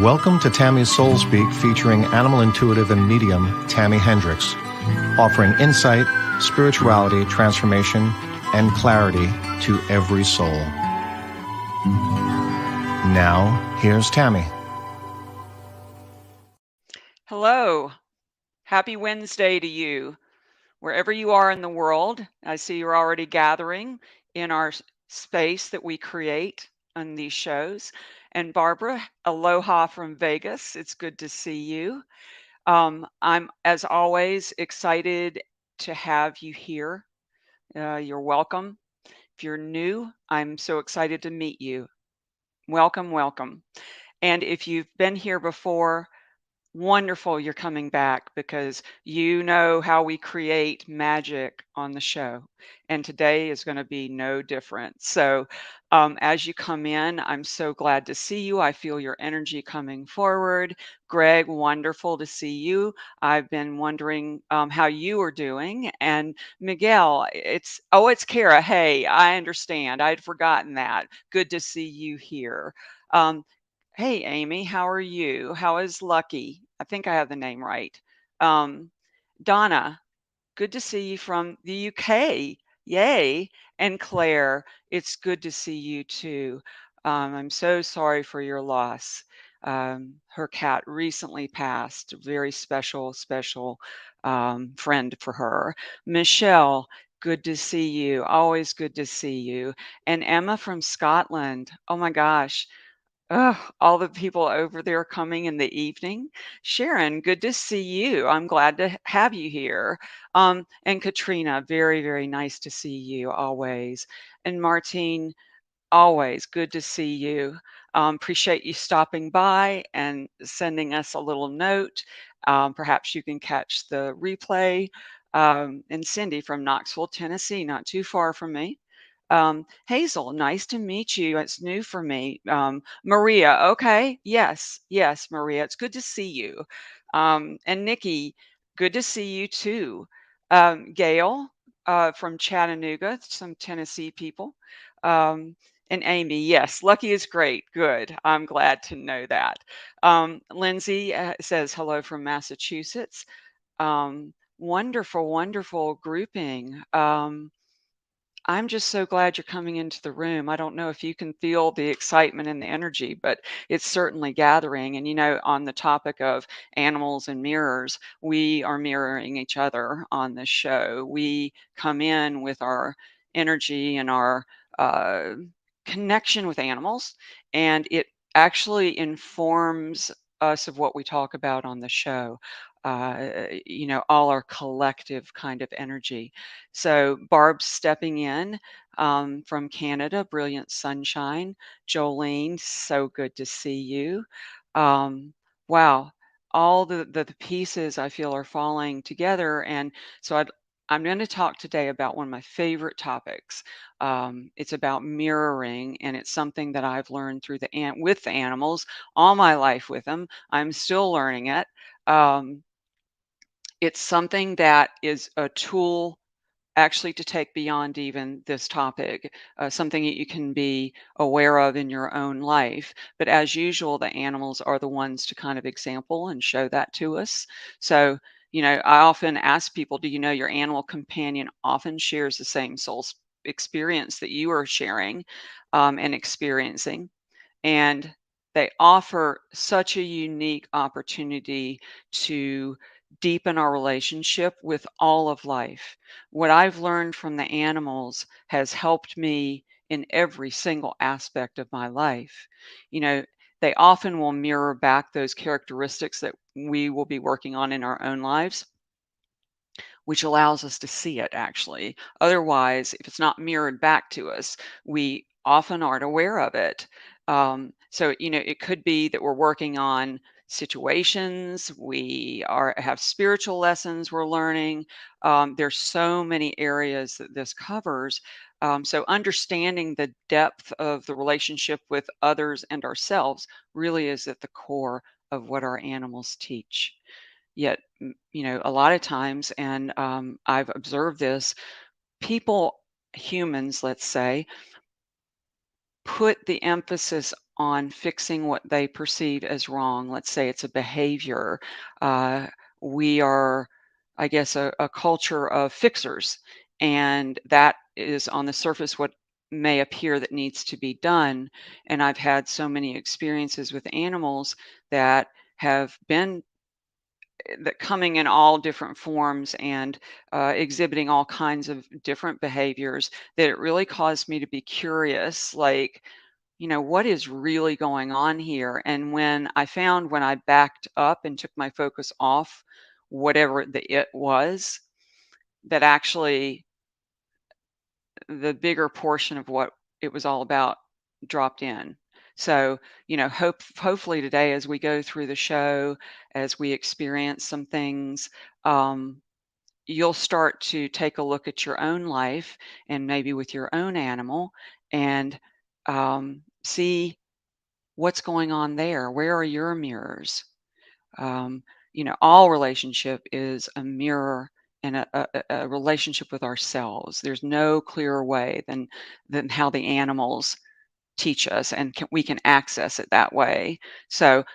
Welcome to Tami's Soul Speak, featuring animal intuitive and medium Tami Hendricks, offering insight, spirituality, transformation, and clarity to every soul. Now, here's Tami. Hello. Happy Wednesday to you. Wherever you are in the world, I see you're already gathering in our space that we create on these shows. And Barbara, aloha from Vegas. It's good to see you. I'm, as always, excited to have you here. You're welcome. If you're new, I'm so excited to meet you. Welcome, welcome. And if you've been here before, wonderful you're coming back, because you know how we create magic on the show. And today is going to be no different. So, as you come in, I'm so glad to see you. I feel your energy coming forward. Greg, wonderful to see you. I've been wondering how you are doing. And Miguel, it's Kara. Hey, I understand. I'd forgotten that. Good to see you here. Um, Hey, Amy, how are you? How is Lucky? I think I have the name right. Um, Donna, good to see you from the UK. Yay. And Claire, it's good to see you too. I'm so sorry for your loss. Her cat recently passed. A very special, special friend for her. Michelle, good to see you. Always good to see you. And Emma from Scotland. Oh my gosh. All the people over there coming in the evening. Sharon, good to see you. I'm glad to have you here. And Katrina, very, very nice to see you always. And Martine, always good to see you. Appreciate you stopping by and sending us a little note. Perhaps you can catch the replay. And Cindy from Knoxville, Tennessee, not too far from me. Hazel, nice to meet you. It's new for me. Maria, okay. Yes, yes, Maria, it's good to see you. And Nikki, good to see you too. Gail, from Chattanooga, some Tennessee people. Um, and Amy, yes, Lucky is great. Good. I'm glad to know that. Lindsay says hello from Massachusetts. Wonderful, wonderful grouping. I'm just so glad you're coming into the room. I don't know if you can feel the excitement and the energy, but it's certainly gathering. And, on the topic of animals and mirrors, we are mirroring each other on this show. We come in with our energy and our uh, connection with animals, and it actually informs us of what we talk about on the show. All our collective kind of energy. So Barb's stepping in from Canada, brilliant sunshine. Jolene, so good to see you. Wow, all the pieces I feel are falling together, and so I'm going to talk today about one of my favorite topics. It's about mirroring, and it's something that I've learned through with the animals all my life with them. I'm still learning it. Um, it's something that is a tool actually to take beyond even this topic, something that you can be aware of in your own life. But as usual, the animals are the ones to kind of example and show that to us. So, I often ask people, do you know your animal companion often shares the same experience that you are sharing and experiencing? And they offer such a unique opportunity to deepen our relationship with all of life. What I've learned from the animals has helped me in every single aspect of my life. You know, they often will mirror back those characteristics that we will be working on in our own lives, which allows us to see it actually. Otherwise, if it's not mirrored back to us, we often aren't aware of it. So, it could be that we're working on situations, have spiritual lessons we're learning. There's so many areas that this covers. So understanding the depth of the relationship with others and ourselves really is at the core of what our animals teach. Yet, a lot of times, and I've observed this, people, humans, let's say, put the emphasis on fixing what they perceive as wrong. Let's say it's a behavior. Uh, we are, I guess, a culture of fixers, and that is on the surface what may appear that needs to be done. And I've had so many experiences with animals that have been that coming in all different forms and exhibiting all kinds of different behaviors that it really caused me to be curious, like, what is really going on here? And when I backed up and took my focus off whatever the it was, that actually the bigger portion of what it was all about dropped in. So, hopefully today, as we go through the show, as we experience some things, um, you'll start to take a look at your own life and maybe with your own animal and see what's going on there. Where are your mirrors? Um, all relationship is a mirror and a relationship with ourselves. There's no clearer way than how the animals teach us, and we can access it that way. So,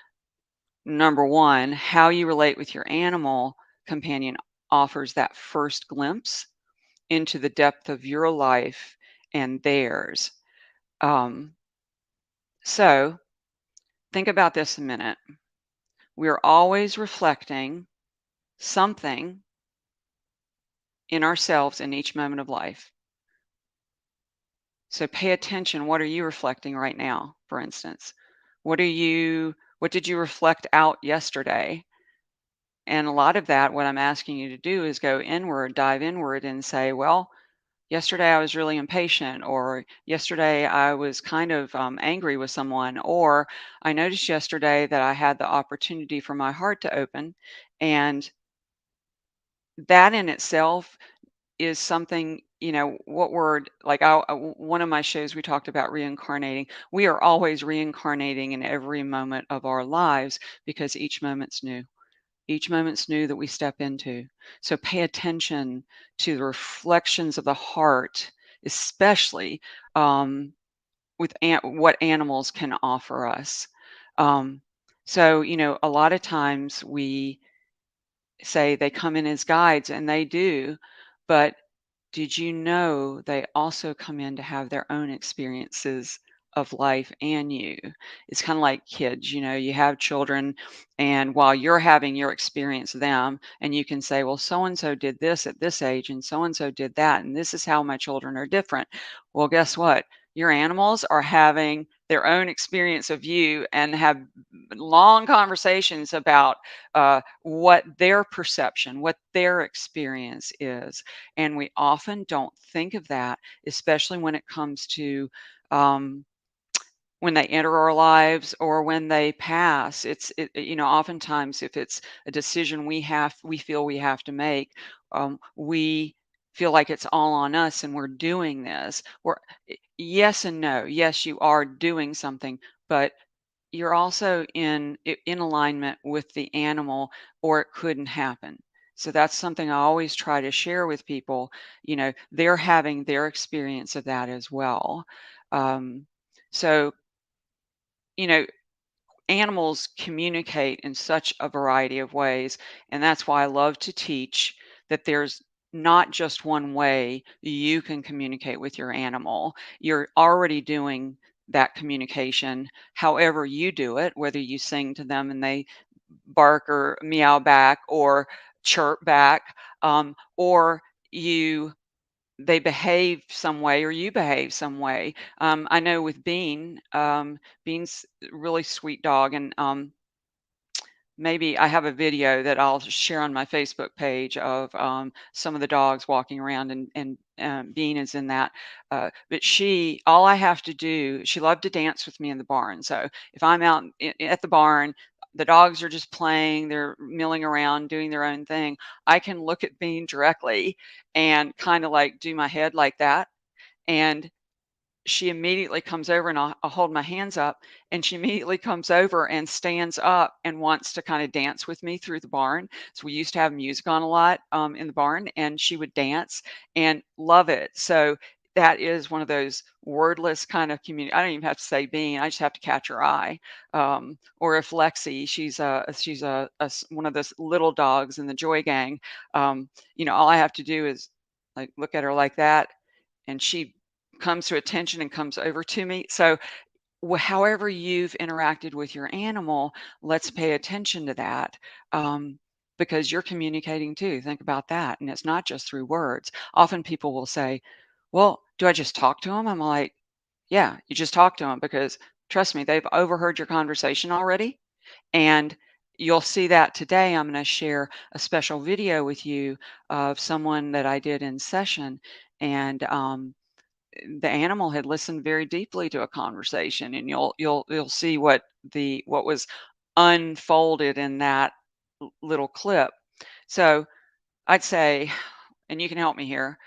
number one, how you relate with your animal companion offers that first glimpse into the depth of your life and theirs. Um, so, think about this a minute. We're always reflecting something in ourselves in each moment of life. So pay attention. What are you reflecting right now, for instance? What did you reflect out yesterday? And a lot of that, what I'm asking you to do is go inward, dive inward and say, well, yesterday I was really impatient, or yesterday I was kind of angry with someone, or I noticed yesterday that I had the opportunity for my heart to open. And that in itself is something, what word, like one of my shows, we talked about reincarnating. We are always reincarnating in every moment of our lives because each moment's new. Each moment's new that we step into. So pay attention to the reflections of the heart, especially with what animals can offer us. Um, so, a lot of times we say they come in as guides, and they do, but did you know they also come in to have their own experiences of life and you? It's kind of like kids, you have children, and while you're having your experience them, and you can say, well, so and so did this at this age, and so did that, and this is how my children are different. Well, guess what? Your animals are having their own experience of you and have long conversations about what their perception, what their experience is. And we often don't think of that, especially when it comes to um, when they enter our lives or when they pass. Oftentimes if it's a decision we feel we have to make, we feel like it's all on us and we're doing this. Yes and no. Yes, you are doing something, but you're also in alignment with the animal, or it couldn't happen. So that's something I always try to share with people. They're having their experience of that as well. So you know animals communicate in such a variety of ways, and that's why I love to teach that there's not just one way you can communicate with your animal. You're already doing that communication however you do it, whether you sing to them and they bark or meow back or chirp back, or you they behave some way or you behave some way. I know with Bean's a really sweet dog, and maybe I have a video that I'll share on my Facebook page of some of the dogs walking around, and Bean is in that. But all I have to do, she loved to dance with me in the barn. So if I'm out at the barn, the dogs are just playing, they're milling around, doing their own thing. I can look at Bean directly and kind of like do my head like that. And she immediately comes over, and I'll hold my hands up, and she immediately comes over and stands up and wants to kind of dance with me through the barn. So we used to have music on a lot in the barn, and she would dance and love it. So that is one of those wordless kind of I don't even have to say being. I just have to catch her eye. Or if Lexi, she's one of those little dogs in the Joy Gang. All I have to do is like look at her like that, and she comes to attention and comes over to me. So however you've interacted with your animal, let's pay attention to that. Because you're communicating too. Think about that. And it's not just through words. Often people will say, well, do I just talk to them? I'm like, yeah, you just talk to them because trust me, they've overheard your conversation already. And you'll see that today. I'm going to share a special video with you of someone that I did in session. And the animal had listened very deeply to a conversation, and you'll see what was unfolded in that little clip. So I'd say, and you can help me here,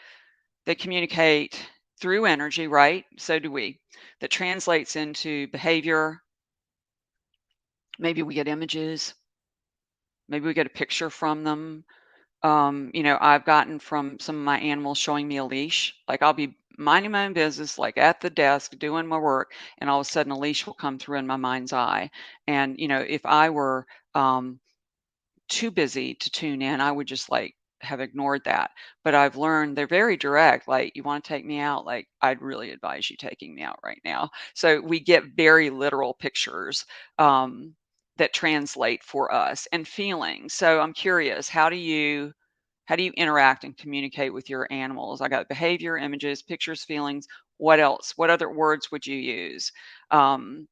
they communicate through energy, right? So do we. That translates into behavior. Maybe we get images. Maybe we get a picture from them. I've gotten from some of my animals showing me a leash. Like I'll be minding my own business, like at the desk doing my work, and all of a sudden a leash will come through in my mind's eye. And if I were too busy to tune in, I would just like have ignored that. But I've learned they're very direct. Like, you want to take me out? Like, I'd really advise you taking me out right now. So we get very literal pictures that translate for us and feelings. So I'm curious, how do you interact and communicate with your animals? I got behavior, images, pictures, feelings. What else? What other words would you use? Um,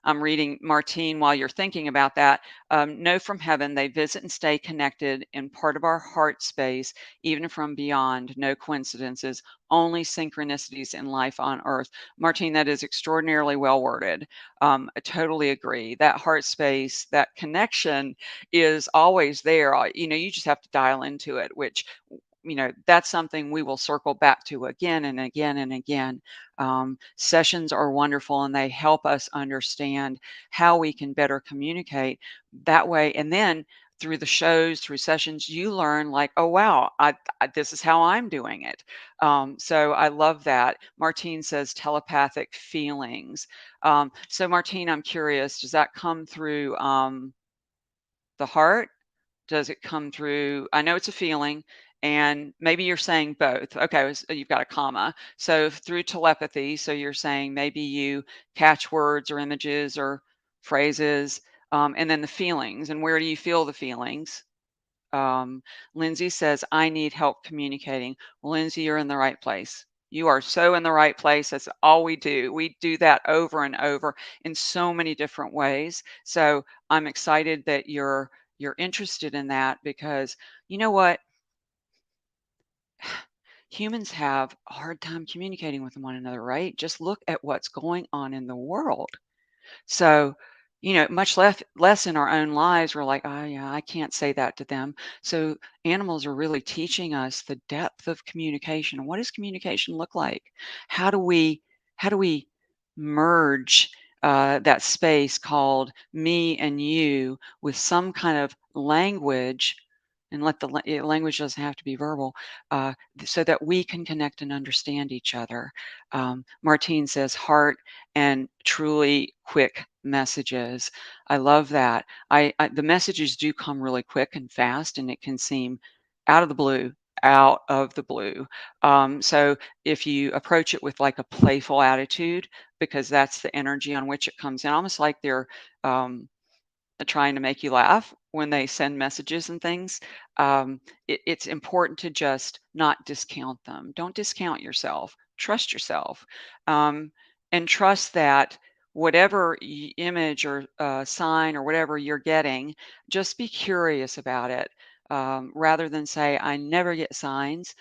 I'm reading Martine while you're thinking about that. Know from heaven, they visit and stay connected in part of our heart space, even from beyond. No coincidences, only synchronicities in life on earth. Martine, that is extraordinarily well worded. I totally agree. That heart space, that connection is always there. You just have to dial into it, which that's something we will circle back to again and again and again. Sessions are wonderful and they help us understand how we can better communicate that way. And then through the shows, through sessions, you learn like, oh, wow, this is how I'm doing it. So I love that. Martine says telepathic feelings. So Martine, I'm curious, does that come through the heart? Does it come through, I know it's a feeling, and maybe you're saying both. Okay, you've got a comma. So through telepathy, so you're saying maybe you catch words or images or phrases, and then the feelings. And where do you feel the feelings? Lindsay says, I need help communicating. Well, Lindsay, you're in the right place. You are so in the right place. That's all we do. We do that over and over in so many different ways. So I'm excited that you're interested in that because you know what? Humans have a hard time communicating with one another, right? Just look at what's going on in the world. So, much less in our own lives, we're like, oh yeah, I can't say that to them. So animals are really teaching us the depth of communication. What does communication look like? How do we how do we merge that space called me and you with some kind of language, and let language doesn't have to be verbal, so that we can connect and understand each other. Martine says heart and truly quick messages. I love that. The messages do come really quick and fast, and it can seem out of the blue, out of the blue. So if you approach it with like a playful attitude, because that's the energy on which it comes in, almost like they're um, trying to make you laugh when they send messages and things, it's important to just not discount them. Don't discount yourself. Trust yourself, um, and trust that whatever image or sign or whatever you're getting, just be curious about it, rather than say, I never get signs.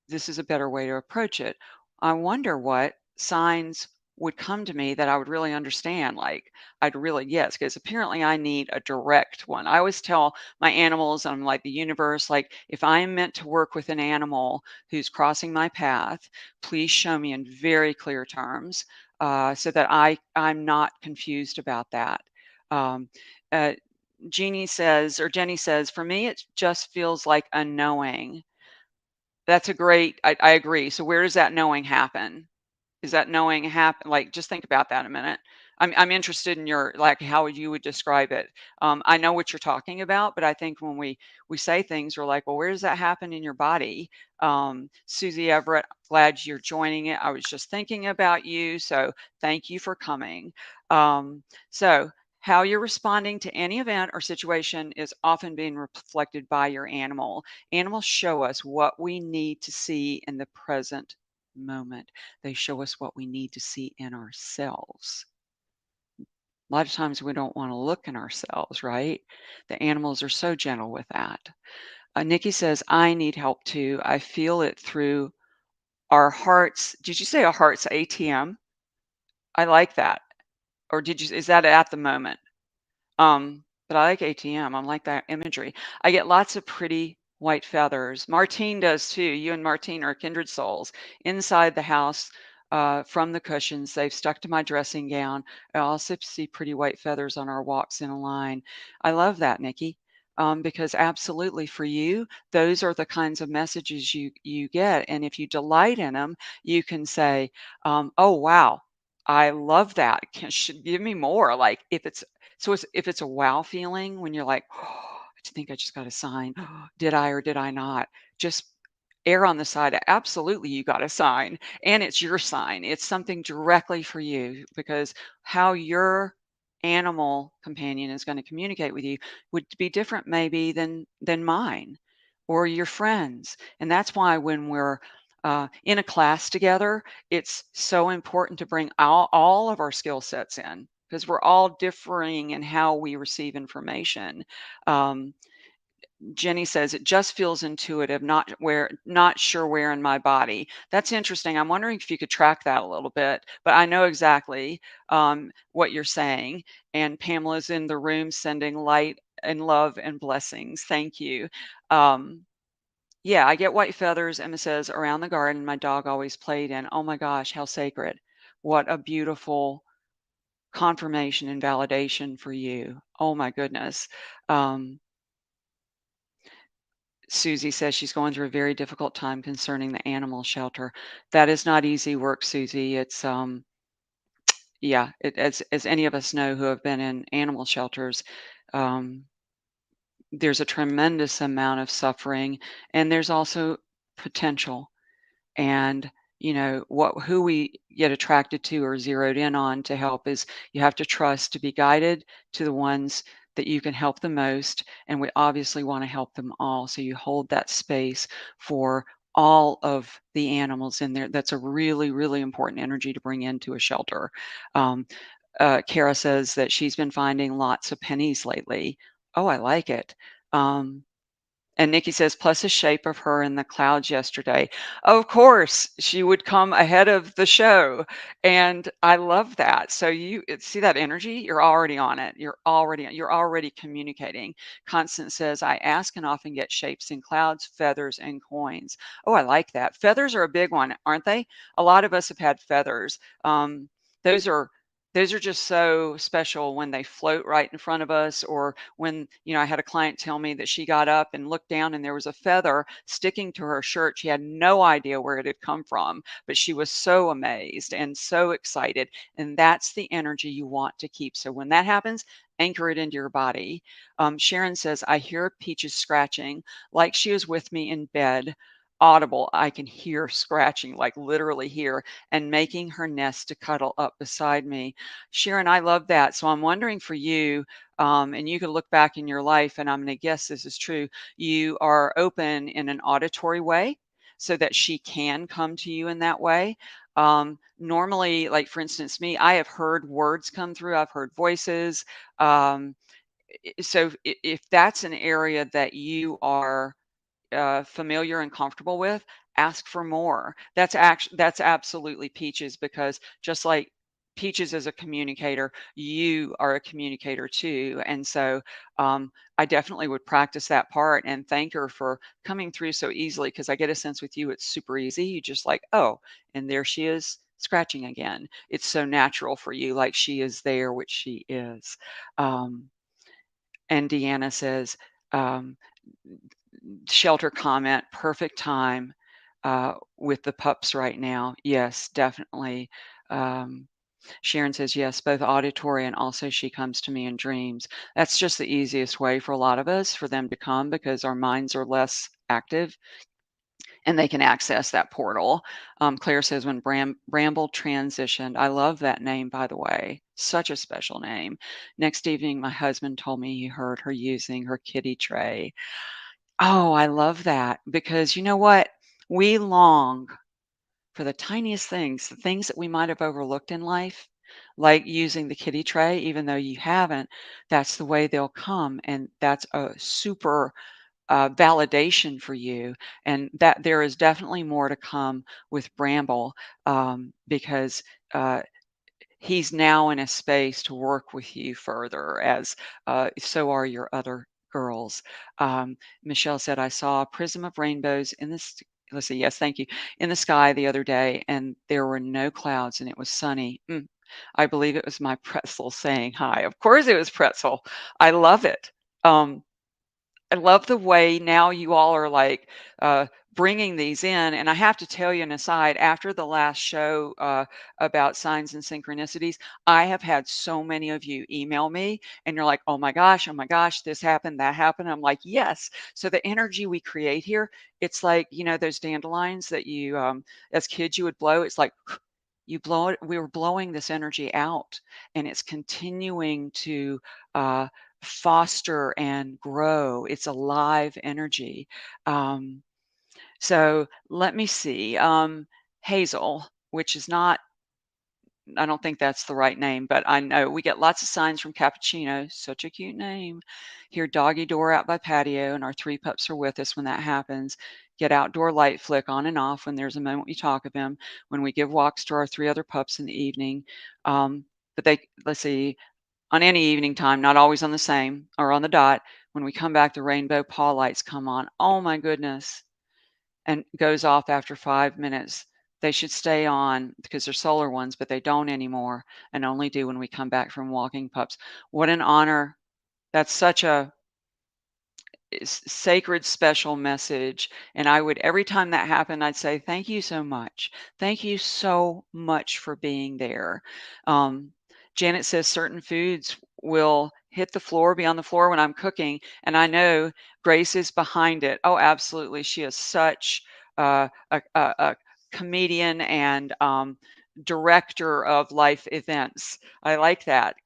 This is a better way to approach it. I wonder what signs would come to me that I would really understand. Like, I'd really guess, because apparently I need a direct one. I always tell my animals, I'm like the universe, like, if I am meant to work with an animal who's crossing my path, please show me in very clear terms, so that I'm not confused about that. Um, uh, Jeannie says, or Jenny says, for me, it just feels like a knowing. That's a great, I agree. So where does that knowing happen? Is that knowing happen? Like, just think about that a minute. I'm interested in your, like, how you would describe it. I know what you're talking about, but I think when we say things, we're like, well, where does that happen in your body? Susie Everett, glad you're joining it. I was just thinking about you, so thank you for coming. So how you're responding to any event or situation is often being reflected by your animal. Animals show us what we need to see in the present moment. They show us what we need to see in ourselves. A lot of times we don't want to look in ourselves, right? The animals are so gentle with that. Nikki says, I need help too. I feel it through our hearts. Did you say a heart's ATM? I like that. Or is that at the moment? But I like ATM. I like that imagery. I get lots of pretty white feathers. Martine does too. You and Martine are kindred souls. Inside the house, from the cushions, they've stuck to my dressing gown. I also see pretty white feathers on our walks in a line. I love that, Nikki. Because absolutely for you, those are the kinds of messages you get. And if you delight in them, you can say, oh, wow, I love that. Should give me more. Like if it's a wow feeling when you're like, oh, I think I just got a sign. Did I or did I not? Just err on the side of absolutely you got a sign and it's your sign. It's something directly for you because how your animal companion is going to communicate with you would be different maybe than mine or your friends. And that's why when we're in a class together, it's so important to bring all of our skill sets in because we're all differing in how we receive information. Um, Jenny says it just feels intuitive, not sure where in my body. That's interesting. I'm wondering if you could track that a little bit, but I know exactly what you're saying. And Pamela's in the room sending light and love and blessings. Thank you. Yeah, I get white feathers, Emma says, around the garden my dog always played in. Oh my gosh, how sacred. What a beautiful confirmation and validation for you. Oh my goodness. Um, Susie says she's going through a very difficult time concerning the animal shelter. That is not easy work, Susie. It's yeah, as any of us know who have been in animal shelters, um, there's a tremendous amount of suffering, and there's also potential. And who we get attracted to or zeroed in on to help is you have to trust to be guided to the ones that you can help the most, and we obviously want to help them all, so you hold that space for all of the animals in there. That's a really, really important energy to bring into a shelter. um, Kara says that she's been finding lots of pennies lately. Oh, I like it. um, and Nikki says, plus the shape of her in the clouds yesterday. Of course, she would come ahead of the show. And I love that. So see that energy? You're already on it. You're already communicating. Constance says, I ask and often get shapes in clouds, feathers, and coins. Oh, I like that. Feathers are a big one, aren't they? A lot of us have had feathers. Those are those are just so special when they float right in front of us, or when I had a client tell me that she got up and looked down and there was a feather sticking to her shirt. She had no idea where it had come from, but she was so amazed and so excited. And that's the energy you want to keep. So when that happens, anchor it into your body. Sharon says, I hear Peaches scratching like she was with me in bed. Audible, I can hear scratching, like literally hear, and making her nest to cuddle up beside me. Sharon, I love that. So I'm wondering for you, and you can look back in your life, and I'm going to guess this is true. You are open in an auditory way so that she can come to you in that way. Normally, like for instance, me, I have heard words come through, I've heard voices. So if that's an area that you are familiar and comfortable with, ask for more. That's absolutely Peaches, because just like Peaches is a communicator, you are a communicator too. And so I definitely would practice that part and thank her for coming through so easily, because I get a sense with you it's super easy. You just like, oh, and there she is scratching again. It's so natural for you, like she is there, which she is. Um, and Deanna says, um, shelter comment, perfect time. with the pups right now. Yes, definitely. Um, Sharon says, yes, both auditory and also she comes to me in dreams. That's just the easiest way for a lot of us for them to come because our minds are less active and they can access that portal. Claire says, when Bramble transitioned, I love that name, by the way, such a special name. Next evening, my husband told me he heard her using her kitty tray. Oh, I love that because you know what? We long for the tiniest things, the things that we might have overlooked in life, like using the kitty tray, even though you haven't. That's the way they'll come. And that's a super validation for you, and that there is definitely more to come with Bramble because he's now in a space to work with you further, as so are your other girls. Michelle said, I saw a prism of rainbows in this. Let's see. Yes, thank you. In the sky the other day, and there were no clouds, and it was sunny. I believe it was my pretzel saying hi. Of course, it was pretzel. I love it. Um, I love the way now you all are like bringing these in. And I have to tell you an aside, after the last show about signs and synchronicities, I have had so many of you email me and you're like, oh my gosh, this happened, that happened. I'm like, yes. So the energy we create here, it's like, you know, those dandelions that you, as kids, you would blow. It's like, you blow it. We were blowing this energy out and it's continuing to, foster and grow. It's a live energy. Um, so let me see. Hazel, which is not, I don't think that's the right name, but I know we get lots of signs from Cappuccino. Such a cute name. Hear doggy door out by patio, and our three pups are with us when that happens. Get outdoor light flick on and off when there's a moment we talk of him. When we give walks to our three other pups in the evening. But they, let's see, on any evening time, not always on the same or on the dot. When we come back, the rainbow paw lights come on. Oh my goodness. And goes off after 5 minutes. They should stay on because they're solar ones, but they don't anymore and only do when we come back from walking pups. What an honor. That's such a sacred, special message. And I would, every time that happened, I'd say, thank you so much. Thank you so much for being there. Um, Janet says certain foods will hit the floor, be on the floor when I'm cooking. And I know Grace is behind it. Oh, absolutely. She is such a comedian and director of life events. I like that.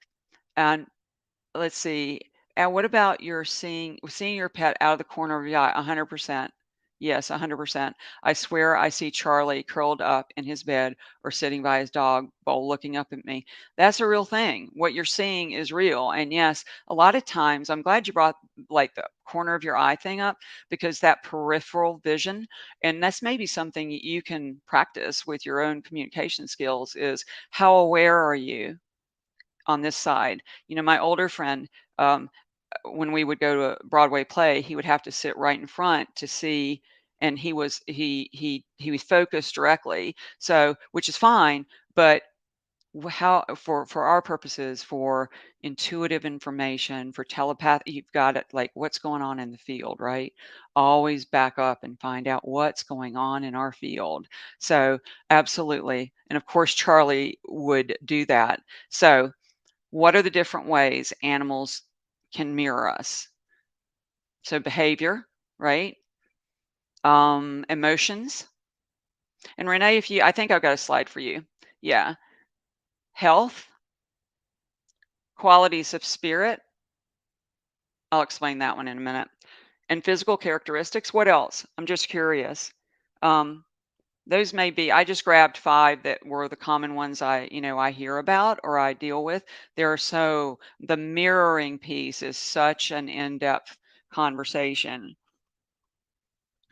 And let's see. And what about your seeing your pet out of the corner of your eye? 100%. Yes, 100%. I swear I see Charlie curled up in his bed or sitting by his dog bowl looking up at me. That's a real thing. What you're seeing is real. And yes, a lot of times, I'm glad you brought like the corner of your eye thing up because that peripheral vision, and that's maybe something you can practice with your own communication skills, is how aware are you on this side? You know, my older friend, um, when we would go to a Broadway play, he would have to sit right in front to see, and he was focused directly. So, which is fine, but how for our purposes, for intuitive information, for telepathy, you've got it like what's going on in the field, right? Always back up and find out what's going on in our field. So, absolutely. And of course, Charlie would do that. So, what are the different ways animals can mirror us? So behavior, right? Emotions. And Renee, if you, I think I've got a slide for you. Yeah. Health, qualities of spirit. I'll explain that one in a minute. And physical characteristics. What else? I'm just curious. Um, those may be, I just grabbed 5 that were the common ones I hear about or I deal with. There are so, the mirroring piece is such an in-depth conversation.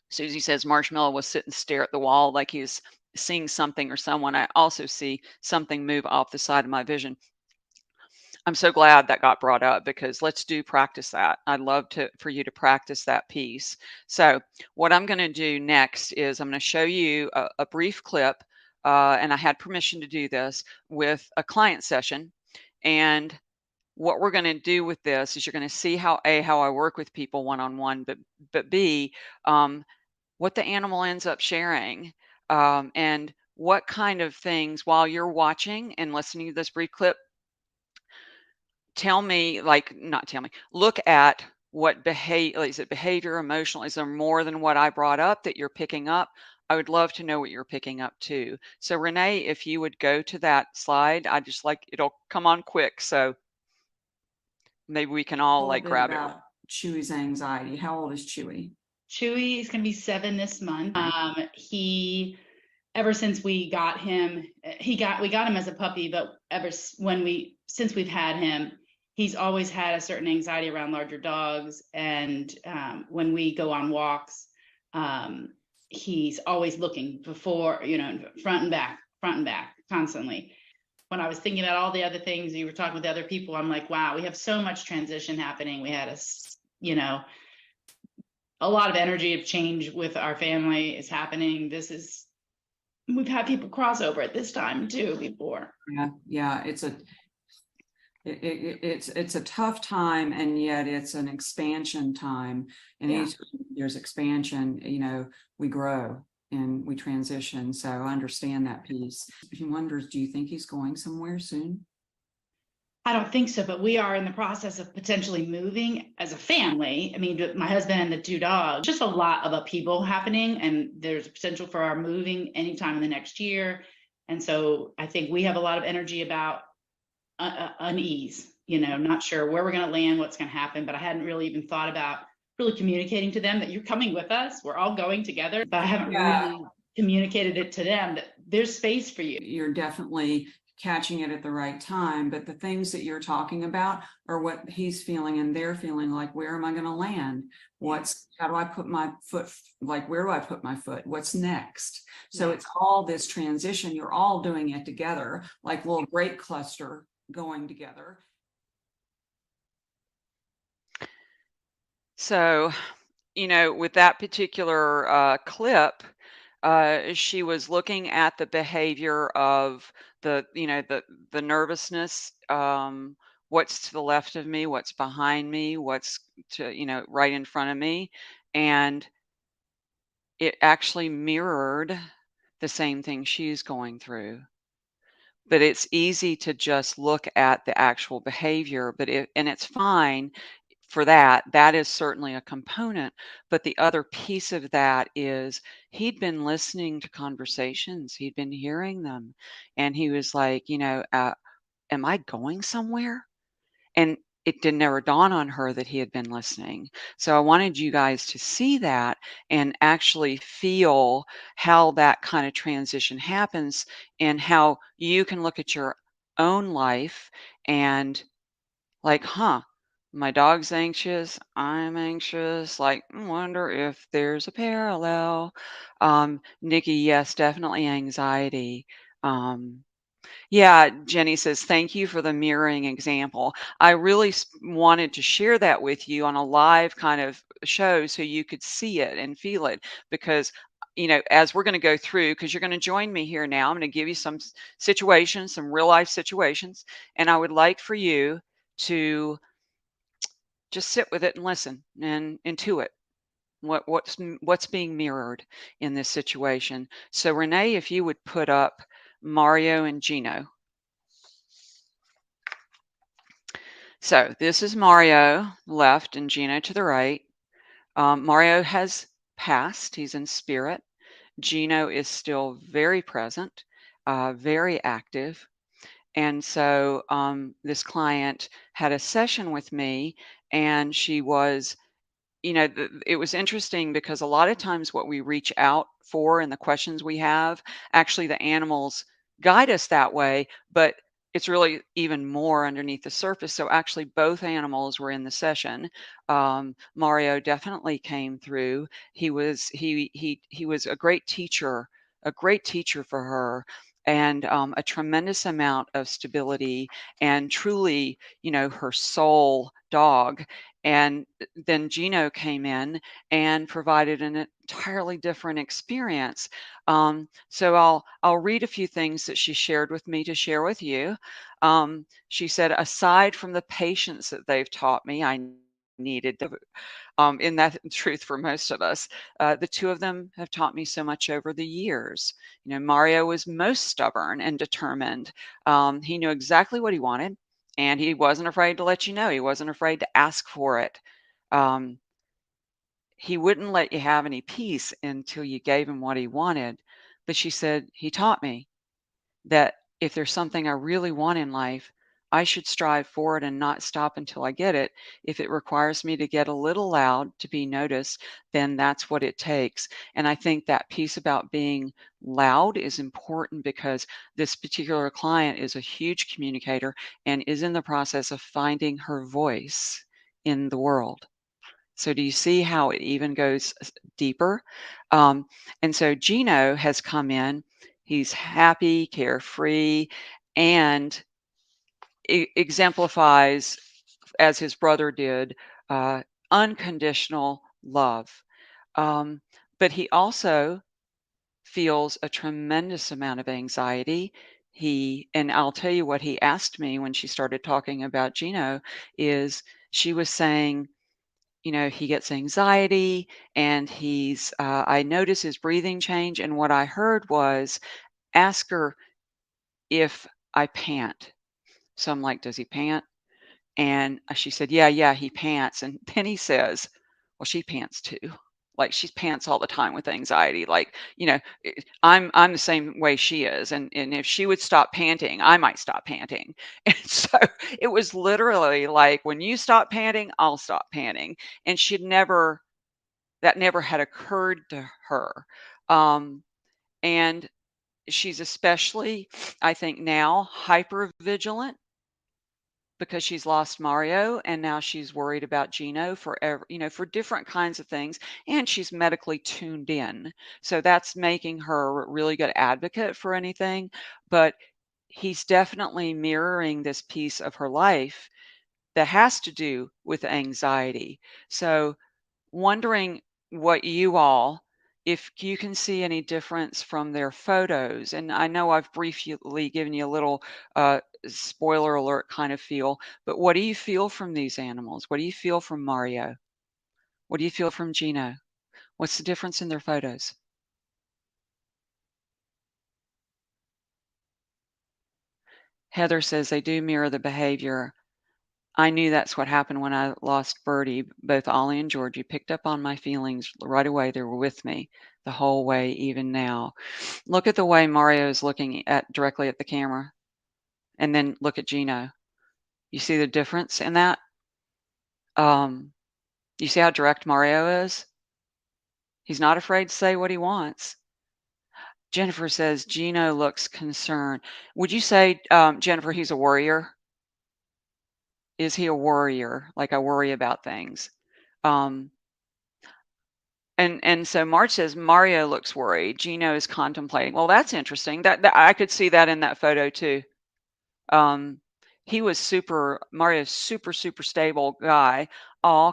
Susie says Marshmallow will sit and stare at the wall like he's seeing something or someone. I also see something move off the side of my vision. I'm so glad that got brought up because let's do practice that. I'd love for you to practice that piece. So what I'm going to do next is I'm going to show you a brief clip, and I had permission to do this with a client session. And what we're going to do with this is you're going to see how I work with people one-on-one, but B, what the animal ends up sharing, and what kind of things while you're watching and listening to this brief clip, tell me, like, not tell me, look at what behavior, is it behavior, emotional? Is there more than what I brought up that you're picking up? I would love to know what you're picking up too. So Renee, if you would go to that slide, I just like, it'll come on quick. So maybe we can all like grab it. About Chewy's anxiety. How old is Chewy? Chewy is going to be 7 this month. He, ever since we got him, we got him as a puppy, but since we've had him, he's always had a certain anxiety around larger dogs. And when we go on walks, he's always looking before, front and back constantly. When I was thinking about all the other things you were talking with other people, I'm like, wow, we have so much transition happening. We had a lot of energy of change with our family is happening. We've had people cross over at this time too before. Yeah. It's a tough time, and yet it's an expansion time. And anytime there's expansion, we grow and we transition. So I understand that piece. He wonders, do you think he's going somewhere soon? I don't think so, but we are in the process of potentially moving as a family. I mean, my husband and the 2 dogs, just a lot of upheaval happening, and there's a potential for our moving anytime in the next year. And so I think we have a lot of energy about unease, not sure where we're going to land, what's going to happen, but I hadn't really even thought about really communicating to them that you're coming with us. We're all going together, but I haven't really communicated it to them that there's space for you. You're definitely catching it at the right time, but the things that you're talking about are what he's feeling and they're feeling, like, where am I going to land? How do I put my foot? Like, where do I put my foot? What's next? So it's all this transition. You're all doing it together, like a little grape cluster going together. So, with that particular clip, she was looking at the behavior of the nervousness, what's to the left of me, what's behind me, what's right in front of me, and it actually mirrored the same thing she's going through. But it's easy to just look at the actual behavior, and it's fine for that. That is certainly a component, but the other piece of that is he'd been listening to conversations, he'd been hearing them, and he was like, am I going somewhere? And it didn't ever dawn on her that he had been listening. So I wanted you guys to see that and actually feel how that kind of transition happens, and how you can look at your own life and like, my dog's anxious, I'm anxious, like, wonder if there's a parallel. Nikki, yes, definitely anxiety. Yeah, Jenny says, thank you for the mirroring example. I really wanted to share that with you on a live kind of show so you could see it and feel it, because as we're going to go through, because you're going to join me here now, I'm going to give you some situations, some real life situations, and I would like for you to just sit with it and listen and intuit what's being mirrored in this situation. So Renee, if you would put up Mario and Gino. So this is Mario left and Gino to the right. Mario has passed. He's in spirit. Gino is still very present, very active. And so this client had a session with me, and she was, it was interesting because a lot of times what we reach out for and the questions we have, actually the animals guide us that way, but it's really even more underneath the surface. So actually both animals were in the session. Mario definitely came through. He was a great teacher, for her, and a tremendous amount of stability, and truly, her soul dog. And then Gino came in and provided an entirely different experience. So I'll read a few things that she shared with me to share with you. She said, aside from the patience that they've taught me, I needed. In that truth for most of us, the two of them have taught me so much over the years. Mario was most stubborn and determined. He knew exactly what he wanted, and he wasn't afraid to let you know. He wasn't afraid to ask for it. He wouldn't let you have any peace until you gave him what he wanted. But she said, he taught me that if there's something I really want in life, I should strive for it and not stop until I get it. If it requires me to get a little loud to be noticed, then that's what it takes. And I think that piece about being loud is important because this particular client is a huge communicator and is in the process of finding her voice in the world. So do you see how it even goes deeper? And so Gino has come in. He's happy, carefree, and exemplifies, as his brother did, unconditional love. But he also feels a tremendous amount of anxiety. And I'll tell you what he asked me when she started talking about Gino is she was saying, he gets anxiety and I notice his breathing change. And what I heard was, ask her if I pant. So I'm like, does he pant? And she said, yeah, he pants. And then he says, well, she pants too. Like she pants all the time with anxiety. Like, I'm the same way she is. And if she would stop panting, I might stop panting. And so it was literally like, when you stop panting, I'll stop panting. And that never had occurred to her. And she's especially, I think now, hyper vigilant because she's lost Mario and now she's worried about Gino for different kinds of things. And she's medically tuned in. So that's making her a really good advocate for anything. But he's definitely mirroring this piece of her life that has to do with anxiety. So wondering if you can see any difference from their photos. And I know I've briefly given you a little spoiler alert kind of feel, but what do you feel from these animals? What do you feel from Mario? What do you feel from Gino? What's the difference in their photos? Heather says they do mirror the behavior. I knew that's what happened when I lost Birdie. Both Ollie and Georgie picked up on my feelings right away. They were with me the whole way, even now. Look at the way Mario is looking directly at the camera, and then look at Gino. You see the difference in that? You see how direct Mario is? He's not afraid to say what he wants. Jennifer says Gino looks concerned. Would you say, Jennifer, he's a worrier? Is he a worrier? Like, I worry about things. And so Marge says Mario looks worried. Gino is contemplating. Well, that's interesting. That I could see that in that photo too. Mario's super stable guy.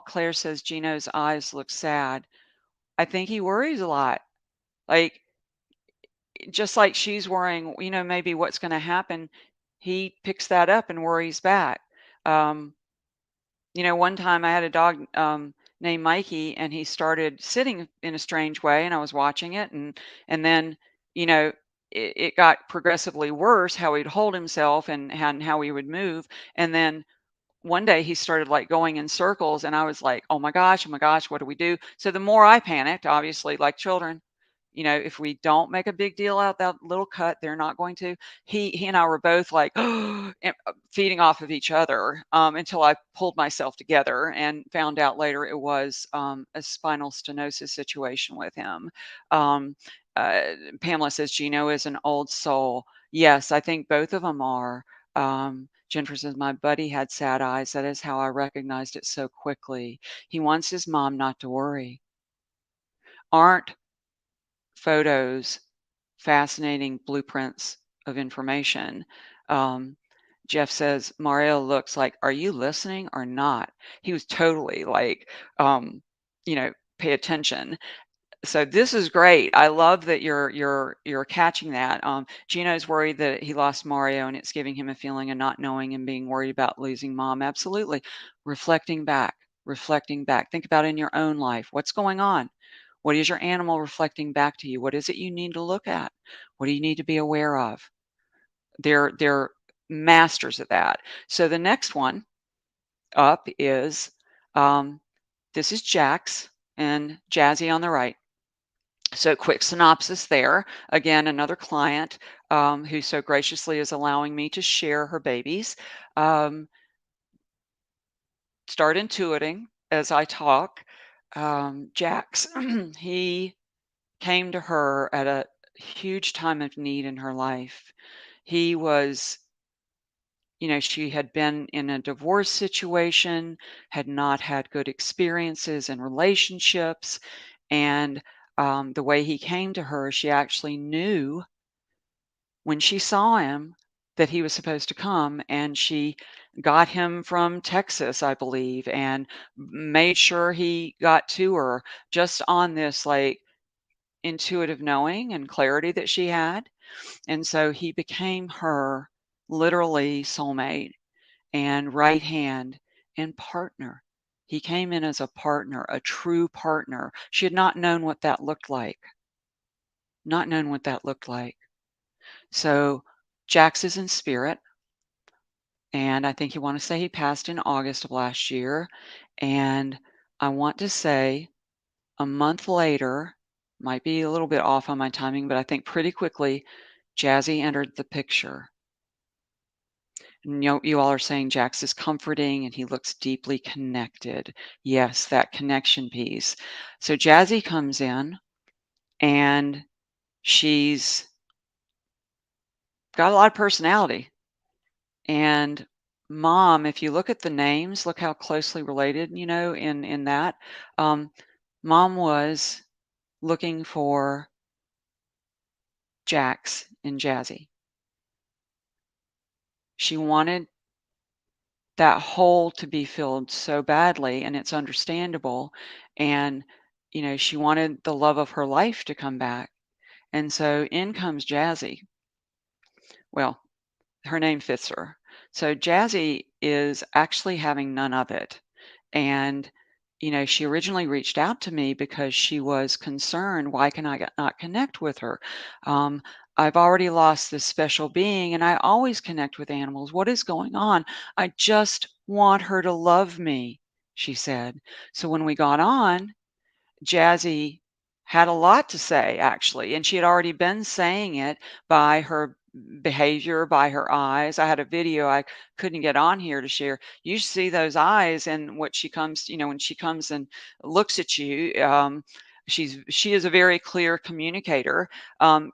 Claire says Gino's eyes look sad. I think he worries a lot. Like, just like she's worrying, maybe what's going to happen. He picks that up and worries back. One time I had a dog named Mikey, and he started sitting in a strange way, and I was watching it, and then it got progressively worse how he'd hold himself and how he would move, and then one day he started like going in circles, and I was like, oh my gosh, what do we do? So the more I panicked, obviously, like children, if we don't make a big deal out that little cut, they're not going to. He and I were both like feeding off of each other until I pulled myself together and found out later it was a spinal stenosis situation with him. Um, uh, Pamela says Gino is an old soul. Yes, I think both of them are. Jennifer says, my buddy had sad eyes. That is how I recognized it so quickly. He wants his mom not to worry. Aren't photos fascinating blueprints of information? Jeff says, Mario looks like, are you listening or not? He was totally like, pay attention. So this is great. I love that you're catching that. Gino's worried that he lost Mario and it's giving him a feeling of not knowing and being worried about losing mom. Absolutely. Reflecting back. reflecting back? Think about in your own life. What's going on? What is your animal reflecting back to you? What is it you need to look at? What do you need to be aware of? They're masters at that. So the next one up is this is Jax and Jazzy on the right. So quick synopsis there. Again, another client who so graciously is allowing me to share her babies. Start intuiting as I talk. Jax, he came to her at a huge time of need in her life. He was, she had been in a divorce situation, had not had good experiences in relationships. And the way he came to her, she actually knew when she saw him that he was supposed to come, and she got him from Texas, I believe, and made sure he got to her just on this like intuitive knowing and clarity that she had. And so he became her literally soulmate and right hand and partner. He came in as a partner, a true partner. She had not known what that looked like. Not known what that looked like. So Jax is in spirit. And I think you want to say he passed in August of last year. And I want to say a month later, might be a little bit off on my timing, but I think pretty quickly, Jazzy entered the picture. And you all are saying Jax is comforting and he looks deeply connected. Yes, that connection piece. So Jazzy comes in and she's got a lot of personality. And mom, if you look at the names, look how closely related, in that. Mom was looking for Jax and Jazzy. She wanted that hole to be filled so badly, and it's understandable. And, she wanted the love of her life to come back. And so in comes Jazzy. Well, her name fits her. So Jazzy is actually having none of it. And, she originally reached out to me because she was concerned, why can I not connect with her? I've already lost this special being and I always connect with animals. What is going on? I just want her to love me, she said. So when we got on, Jazzy had a lot to say, actually, and she had already been saying it by her behavior, by her eyes. I had a video I couldn't get on here to share. You see those eyes and what she comes, when she comes and looks at you. She is a very clear communicator.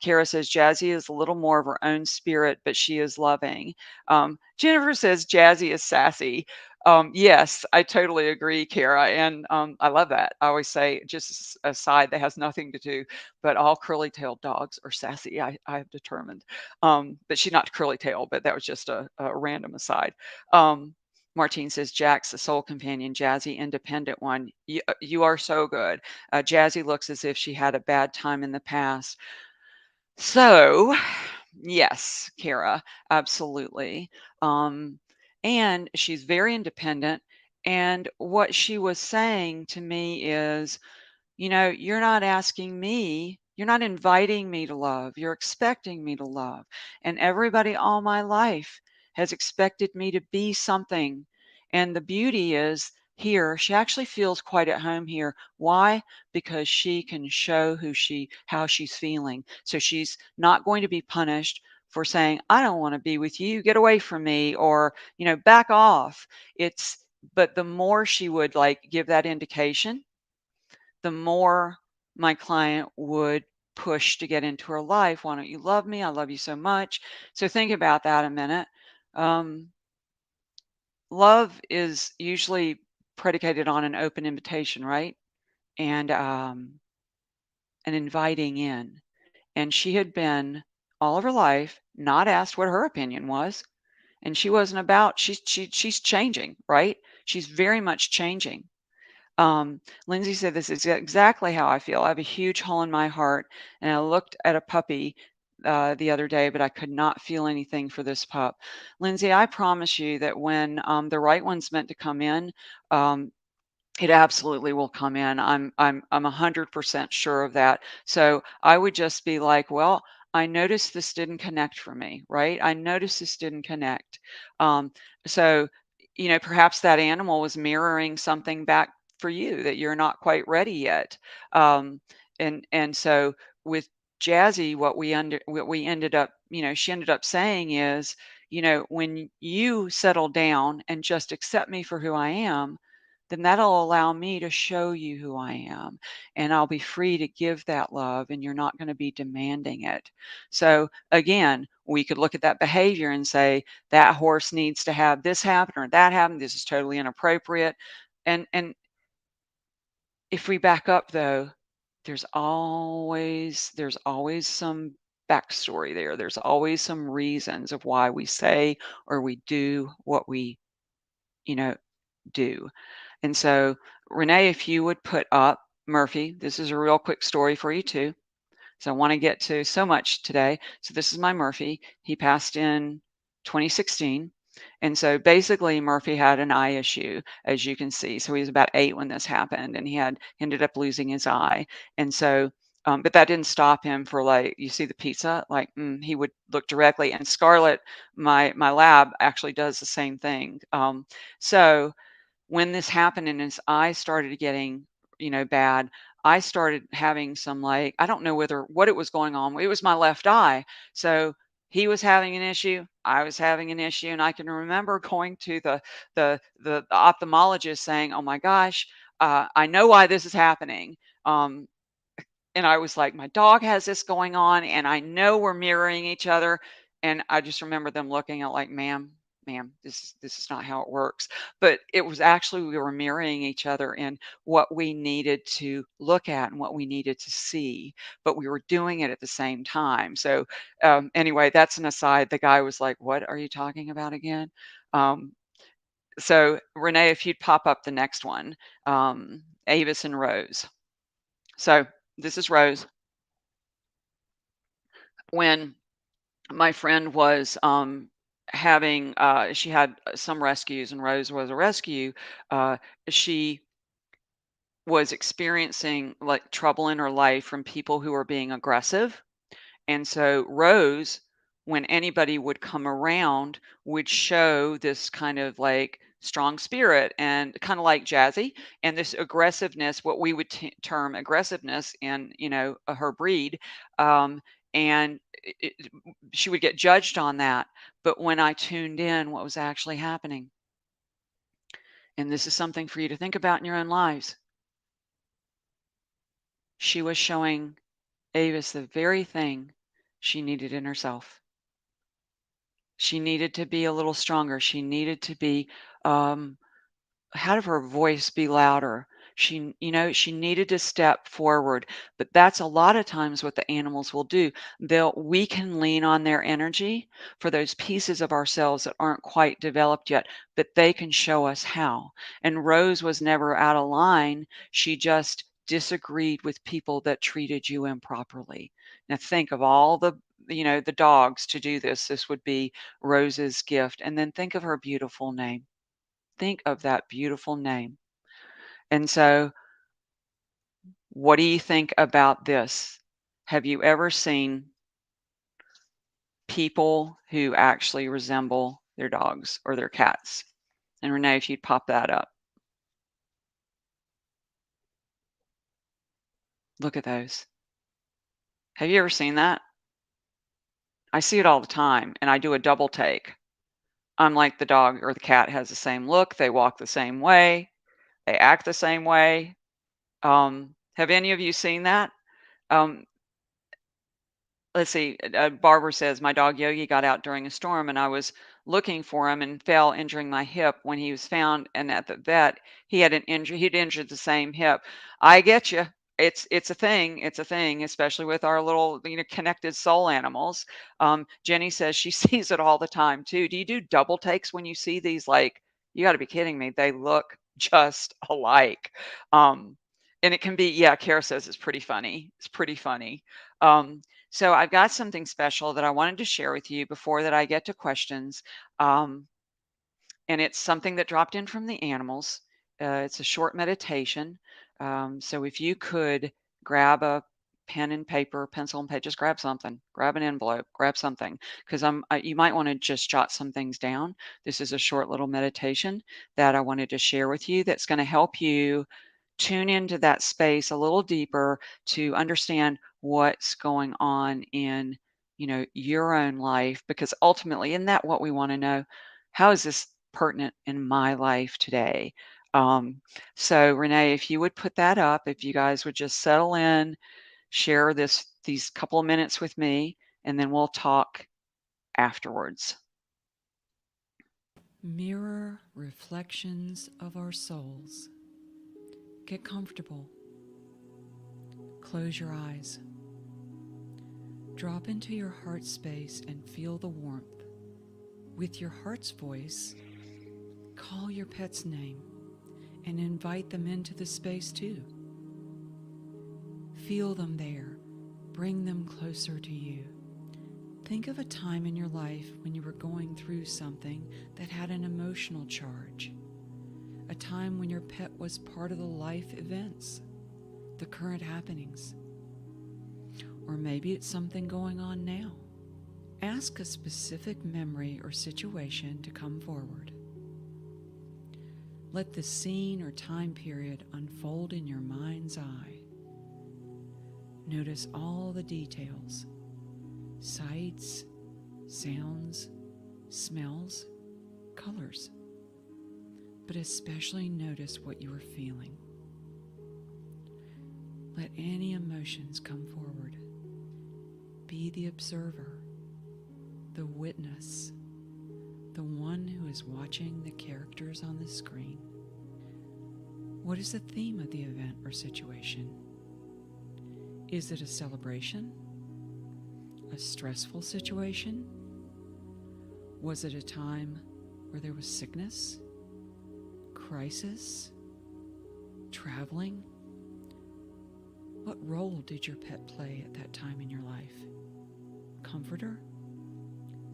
Kara says Jazzy is a little more of her own spirit, but she is loving. Jennifer says Jazzy is sassy. Yes, I totally agree, Kara, and I love that. I always say, just a side that has nothing to do, but all curly-tailed dogs are sassy. I have determined, but she's not curly-tailed, but that was just a random aside. Martine says, Jax, the soul companion, Jazzy, independent one. You are so good. Jazzy looks as if she had a bad time in the past. So, yes, Kara, absolutely. And she's very independent. And what she was saying to me is, you're not asking me, you're not inviting me to love, you're expecting me to love. And everybody all my life has expected me to be something. And the beauty is here, she actually feels quite at home here. Why? Because she can show how she's feeling. So she's not going to be punished for saying, I don't want to be with you, get away from me, or, back off. But the more she would like give that indication, the more my client would push to get into her life. Why don't you love me? I love you so much. So think about that a minute. Love is usually predicated on an open invitation, right? And an inviting in. And she had been all of her life not asked what her opinion was. And she wasn't about, she's changing, right? She's very much changing. Lindsay said, this is exactly how I feel. I have a huge hole in my heart. And I looked at a puppy the other day, but I could not feel anything for this pup. Lindsay, I promise you that when the right one's meant to come in, um, It absolutely will come in. I'm 100% sure of that. So I would just be like, well, I noticed this didn't connect for me, right? I noticed this didn't connect. Um, so, perhaps that animal was mirroring something back for you that you're not quite ready yet. And so with Jazzy, what we ended up, she ended up saying is, when you settle down and just accept me for who I am, then that'll allow me to show you who I am. And I'll be free to give that love, and you're not going to be demanding it. So, again, we could look at that behavior and say, that horse needs to have this happen or that happen. This is totally inappropriate. And if we back up, though, there's always some backstory there. There's always some reasons of why we say or we do what we, you know, do. And so, Renee, if you would put up Murphy, this is a real quick story for you too. So I want to get to so much today. So this is my Murphy. He passed in 2016. And so basically Murphy had an eye issue, as you can see. So he was about 8 when this happened, and he ended up losing his eye. And so but that didn't stop him for, like, you see the pizza, like, he would look directly. And Scarlett, my lab, actually does the same thing. So when this happened and his eyes started getting, bad, I started having some, like, I don't know what it was going on. It was my left eye. So he was having an issue, I was having an issue, and I can remember going to the ophthalmologist saying, "Oh my gosh, I know why this is happening." Um, and I was like, "My dog has this going on, and I know we're mirroring each other." And I just remember them looking at, like, "Ma'am, this is not how it works." But it was actually, we were mirroring each other in what we needed to look at and what we needed to see, but we were doing it at the same time. So, anyway, that's an aside. The guy was like, "What are you talking about again?" Um, so Renee, if you'd pop up the next one, Avis and Rose. So this is Rose. When my friend was having, she had some rescues, and Rose was a rescue. uh, she was experiencing, like, trouble in her life from people who were being aggressive. And so Rose, when anybody would come around, would show this kind of, like, strong spirit, and kind of like Jazzy, and this aggressiveness, what we would term aggressiveness in, her breed. Um, and she would get judged on that. But when I tuned in, what was actually happening, and this is something for you to think about in your own lives, she was showing Avis the very thing she needed in herself. She needed to be a little stronger. She needed to be, um, have her voice be louder. She needed to step forward. But that's a lot of times what the animals will do. We can lean on their energy for those pieces of ourselves that aren't quite developed yet, but they can show us how. And Rose was never out of line. She just disagreed with people that treated you improperly. Now think of all the dogs to do this. This would be Rose's gift. And then think of her beautiful name. Think of that beautiful name. And so, what do you think about this? Have you ever seen people who actually resemble their dogs or their cats? And Renee, if you'd pop that up. Look at those. Have you ever seen that? I see it all the time, and I do a double take. I'm like, the dog or the cat has the same look, they walk the same way, they act the same way. Have any of you seen that? Um, let's see. Barbara says, my dog Yogi got out during a storm, and I was looking for him and fell, injuring my hip. When he was found and at the vet, he had an injury. He'd injured the same hip. I get you. It's a thing. It's a thing, especially with our little, connected soul animals. Jenny says she sees it all the time too. Do you do double takes when you see these? Like, you got to be kidding me. They look just alike. And it can be, yeah, Kara says it's pretty funny. It's pretty funny. So I've got something special that I wanted to share with you before that I get to questions. And it's something that dropped in from the animals. It's a short meditation. So if you could grab a pen and paper, pencil and paper, just grab something, grab an envelope, grab something, because you might want to just jot some things down. This is a short little meditation that I wanted to share with you that's going to help you tune into that space a little deeper to understand what's going on in, your own life, because ultimately, isn't that what we want to know? How is this pertinent in my life today? So Renee, if you would put that up, if you guys would just settle in, share these couple of minutes with me, and then we'll talk afterwards. Mirror reflections of our souls. Get comfortable. Close your eyes. Drop into your heart space and feel the warmth. With your heart's voice, call your pet's name and invite them into the space too. Feel them there. Bring them closer to you. Think of a time in your life when you were going through something that had an emotional charge. A time when your pet was part of the life events, the current happenings. Or maybe it's something going on now. Ask a specific memory or situation to come forward. Let the scene or time period unfold in your mind's eye. Notice all the details, sights, sounds, smells, colors, but especially notice what you are feeling. Let any emotions come forward. Be the observer, the witness, the one who is watching the characters on the screen. What is the theme of the event or situation? Is it a celebration? A stressful situation? Was it a time where there was sickness, crisis, traveling? What role did your pet play at that time in your life? Comforter?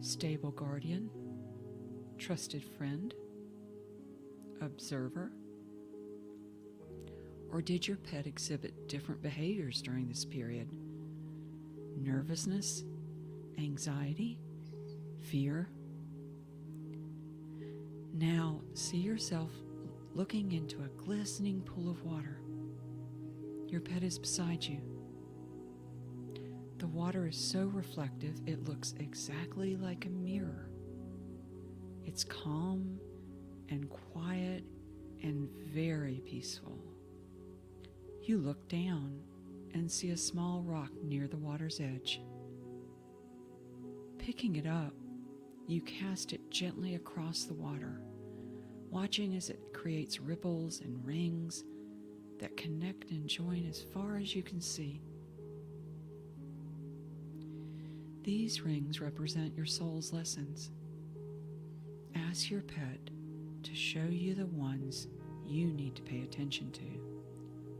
Stable guardian? Trusted friend? Observer? Or did your pet exhibit different behaviors during this period? Nervousness, anxiety, fear? Now see yourself looking into a glistening pool of water. Your pet is beside you. The water is so reflective it looks exactly like a mirror. It's calm and quiet and very peaceful. You look down and see a small rock near the water's edge. Picking it up, you cast it gently across the water, watching as it creates ripples and rings that connect and join as far as you can see. These rings represent your soul's lessons. Ask your pet to show you the ones you need to pay attention to.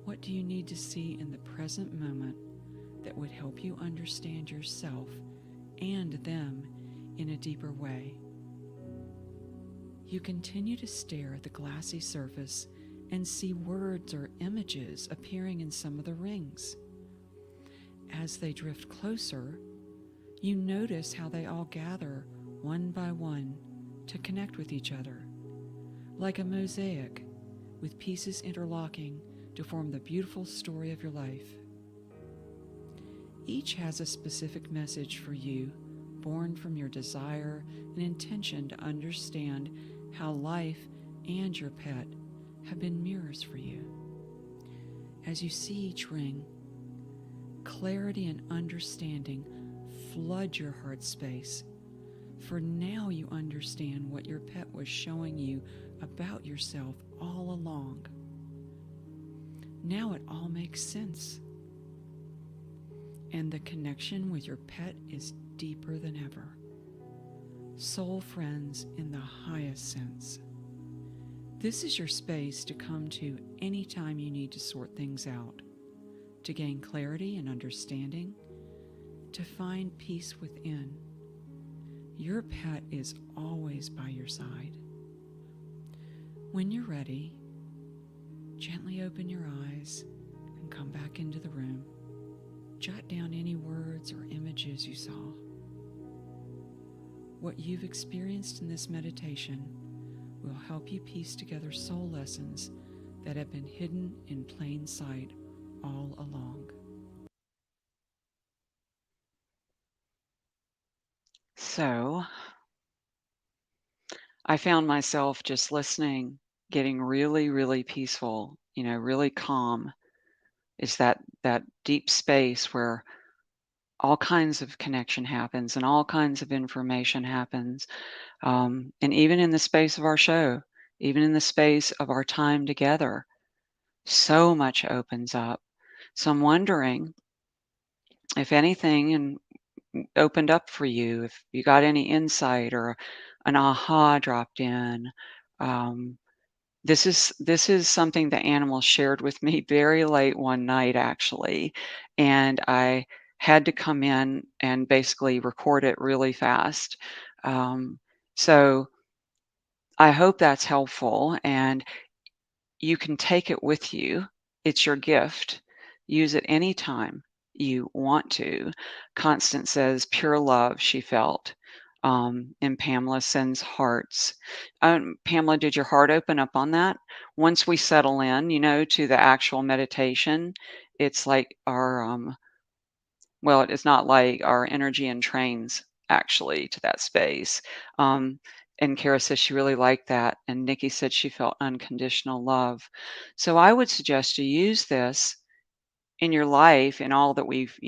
What do you need to see in the present moment that would help you understand yourself and them in a deeper way? You continue to stare at the glassy surface and see words or images appearing in some of the rings. As they drift closer, you notice how they all gather one by one to connect with each other, like a mosaic with pieces interlocking to form the beautiful story of your life. Each has a specific message for you, born from your desire and intention to understand how life and your pet have been mirrors for you. As you see each ring, clarity and understanding flood your heart space, for now you understand what your pet was showing you about yourself all along. Now it all makes sense. And the connection with your pet is deeper than ever. Soul friends in the highest sense. This is your space to come to anytime you need to sort things out, to gain clarity and understanding, to find peace within. Your pet is always by your side. When you're ready, Gently open your eyes and come back into the room. Jot down any words or images you saw. What you've experienced in this meditation will help you piece together soul lessons that have been hidden in plain sight all along. So I found myself just listening, getting really, really peaceful, really calm. It's that deep space where all kinds of connection happens and all kinds of information happens. And even in the space of our show, even in the space of our time together, so much opens up. So I'm wondering if anything opened up for you, if you got any insight or an aha dropped in. Um, this is something the animal shared with me very late one night, actually, and I had to come in and basically record it really fast. So I hope that's helpful, and you can take it with you. It's your gift. Use it anytime you want to. Constance says, pure love she felt. And Pamela sends hearts. Pamela, did your heart open up on that? Once we settle in, to the actual meditation, it's like well, it's not like our energy entrains actually to that space. Um, and Kara says she really liked that. And Nikki said she felt unconditional love. So I would suggest you use this in your life and all that we've,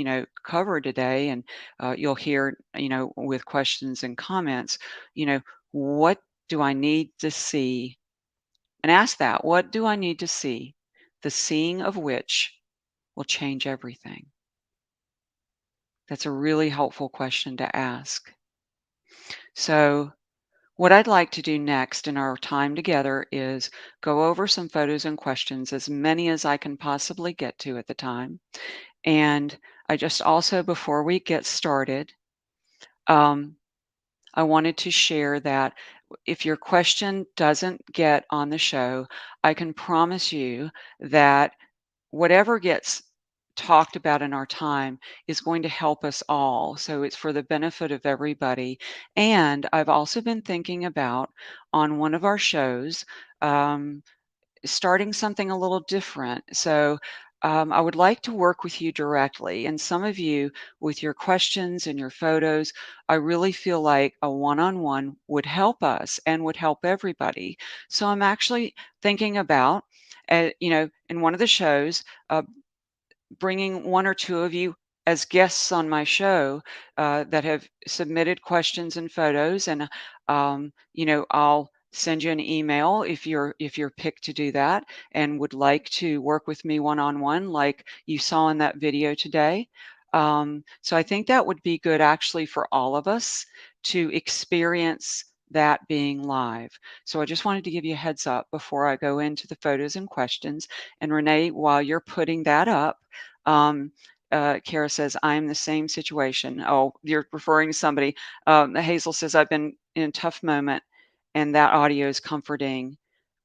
covered today. And you'll hear, with questions and comments, what do I need to see? And ask that, what do I need to see? The seeing of which will change everything. That's a really helpful question to ask. So, what I'd like to do next in our time together is go over some photos and questions, as many as I can possibly get to at the time. And I just also, before we get started, I wanted to share that if your question doesn't get on the show, I can promise you that whatever gets talked about in our time is going to help us all. So it's for the benefit of everybody. And I've also been thinking about on one of our shows, starting something a little different. So I would like to work with you directly. And some of you, with your questions and your photos, I really feel like a one on one would help us and would help everybody. So I'm actually thinking about, in one of the shows, uh, bringing one or two of you as guests on my show that have submitted questions and photos, and I'll send you an email if you're picked to do that and would like to work with me one on one, like you saw in that video today. So I think that would be good actually for all of us to experience that being live. So I just wanted to give you a heads up before I go into the photos and questions. And Renee, while you're putting that up, um, Kara says, I'm the same situation. Oh, you're referring to somebody. Hazel says, I've been in a tough moment, and that audio is comforting.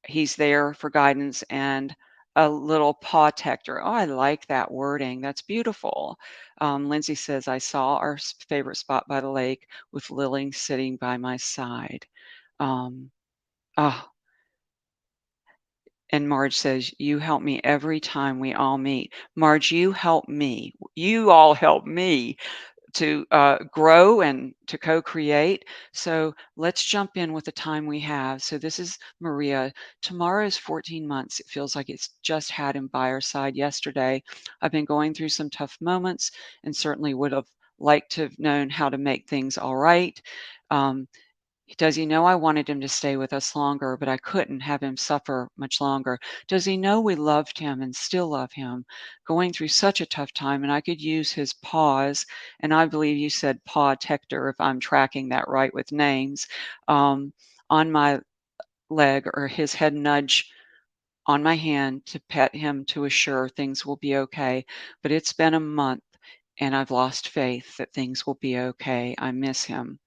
He's there for guidance and a little paw tector. Oh, I like that wording. That's beautiful. Lindsay says, I saw our favorite spot by the lake with Lily sitting by my side. Um, oh, and Marge says, you help me every time we all meet. Marge, you help me. You all help me to grow and to co-create. So let's jump in with the time we have. So this is Maria. Tomorrow is 14 months. It feels like it's just had him by our side yesterday. I've been going through some tough moments and certainly would have liked to have known how to make things all right. Does he know I wanted him to stay with us longer, but I couldn't have him suffer much longer? Does he know we loved him and still love him, going through such a tough time, and I could use his paws, and I believe you said paw tector, if I'm tracking that right with names, on my leg, or his head nudge on my hand to pet him to assure things will be okay. But it's been a month, and I've lost faith that things will be okay. I miss him.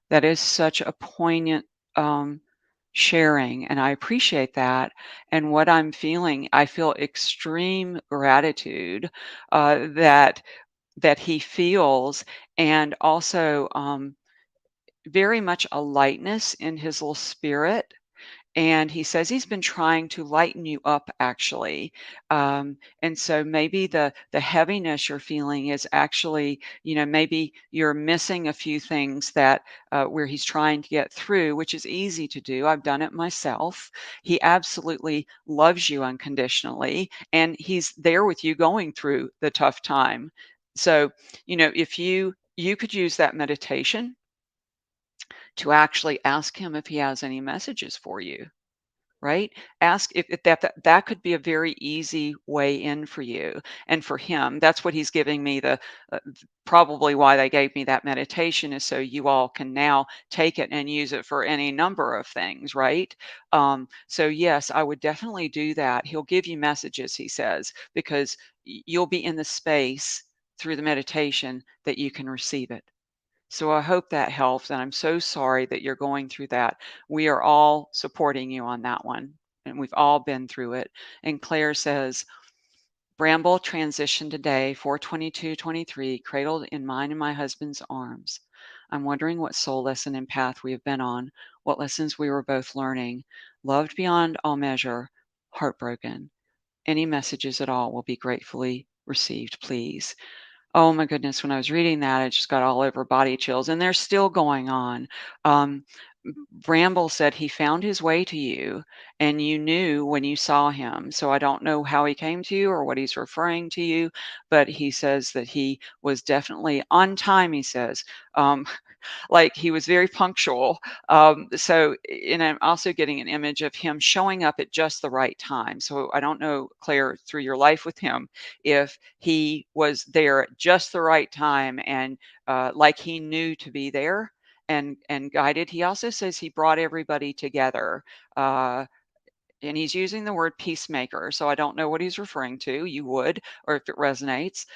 That is such a poignant um, sharing, and I appreciate that. And what I'm feeling, I feel extreme gratitude that he feels, and also very much a lightness in his little spirit. And he says he's been trying to lighten you up, actually. And so maybe the heaviness you're feeling is actually, maybe you're missing a few things that where he's trying to get through, which is easy to do. I've done it myself. He absolutely loves you unconditionally, and he's there with you going through the tough time. So, if you could use that meditation to actually ask him if he has any messages for you, right? Ask if that could be a very easy way in for you and for him. That's what he's giving me, probably why they gave me that meditation, is so you all can now take it and use it for any number of things, right? So yes, I would definitely do that. He'll give you messages, he says, because you'll be in the space through the meditation that you can receive it. So I hope that helps, and I'm so sorry that you're going through that. We are all supporting you on that one, and we've all been through it. And Claire says, Bramble transitioned today, 4/22/23, cradled in mine and my husband's arms. I'm wondering what soul lesson and path we have been on, what lessons we were both learning. Loved beyond all measure, heartbroken. Any messages at all will be gratefully received, please. Oh my goodness, when I was reading that, I just got all over body chills, and they're still going on. Um, Bramble said he found his way to you, and you knew when you saw him. So I don't know how he came to you or what he's referring to you, but he says that he was definitely on time, he says. Um, like he was very punctual. And I'm also getting an image of him showing up at just the right time. So I don't know, Claire, through your life with him, if he was there at just the right time and like he knew to be there and guided. He also says he brought everybody together. And he's using the word peacemaker. So I don't know what he's referring to. You would, or if it resonates.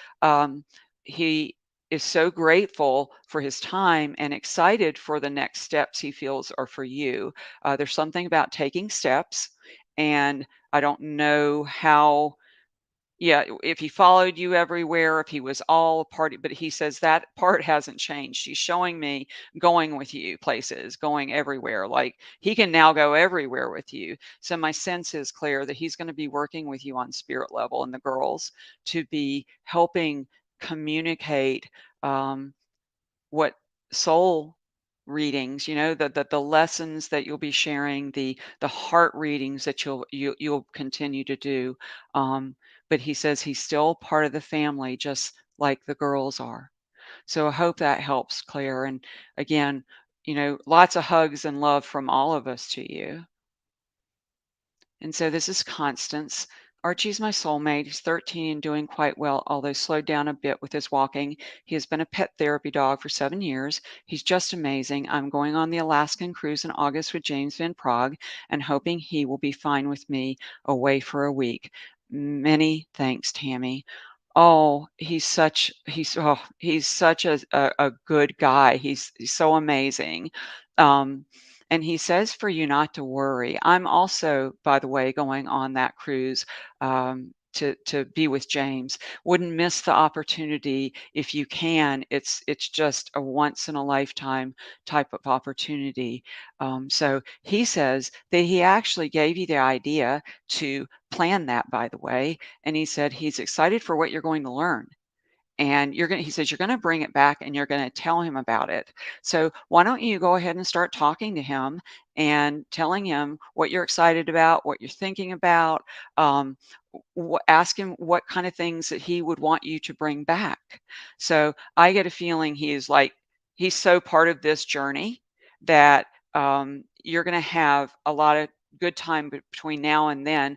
He is so grateful for his time and excited for the next steps he feels are for you. There's something about taking steps, and I don't know how. Yeah, if he followed you everywhere, if he was all a party, but he says that part hasn't changed. He's showing me going with you places, going everywhere. Like he can now go everywhere with you. So my sense is clear that he's going to be working with you on spirit level and the girls to be helping communicate what soul readings, the lessons that you'll be sharing, the heart readings that you'll continue to do. But he says he's still part of the family, just like the girls are. So I hope that helps, Claire. And again, lots of hugs and love from all of us to you. And so this is Constance. Archie's my soulmate. He's 13 and doing quite well, although slowed down a bit with his walking. He has been a pet therapy dog for 7 years. He's just amazing. I'm going on the Alaskan cruise in August with James Van Prague and hoping he will be fine with me away for a week. Many thanks, Tami. Oh, he's such a good guy. He's so amazing. Um, and he says for you not to worry. I'm also, by the way, going on that cruise to be with James. Wouldn't miss the opportunity if you can. It's just a once in a lifetime type of opportunity. So he says that he actually gave you the idea to plan that, by the way, and he said he's excited for what you're going to learn. And he says, you're going to bring it back and you're going to tell him about it. So why don't you go ahead and start talking to him and telling him what you're excited about, what you're thinking about. Ask him what kind of things that he would want you to bring back. So I get a feeling he's so part of this journey that you're going to have a lot of good time between now and then.